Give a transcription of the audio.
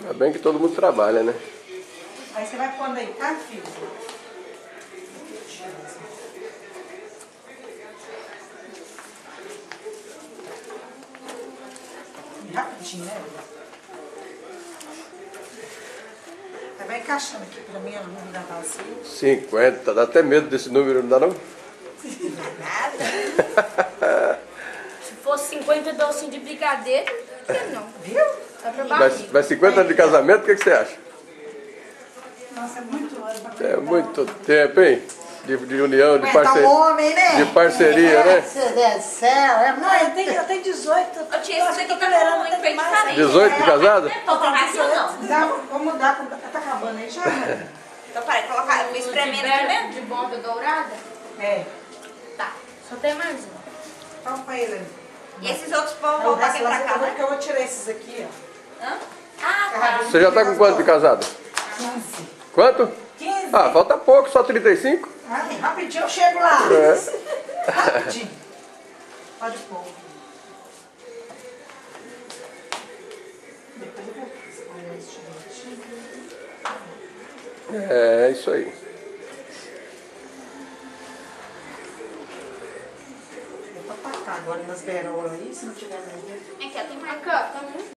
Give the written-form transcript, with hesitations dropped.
Ainda bem que todo mundo trabalha, né? Aí você vai pondo aí, tá, filho? Rapidinho, né? Aí vai encaixando aqui pra mim, ó, no número da vazio. 50, dá até medo desse número, não dá não? Nada. Se fosse 50 docinhos de brigadeiro, não ia não. Viu? Tá pra barriga. Mas 50 anos de casamento, o que você acha? Nossa, é muito hora pra É muito tempo, hein? De união, de, aguentar um homem, né? de parceria, né? Meu Deus do céu. Não, eu tenho 18. Ô tia, isso aqui tá tolerando muito até demais. diferente. 18 de casado? Vou colocar aqui ou não? Dá, vou mudar, tá acabando aí já. Então, peraí, colocar o espremendo aqui mesmo? De bomba dourada? É. Tá. Só tem mais um. Toma pra ele ali. E esses outros vão O voltar resto aqui lá pra você cá, acabou né? porque eu vou tirar esses aqui, ó. Hã? Ah, tá. Você já tá com quanto de casado? 15. Quanto? 15. Ah, falta pouco, só 35. Ah, rapidinho eu chego lá. É. Rapidinho. Pode pôr. Depois eu vou escolher esse direitinho. É isso aí. Vou tacar agora nas berolas aí, se não tiver mais. Aqui, ó, tem mais. Aqui, ó, tem um.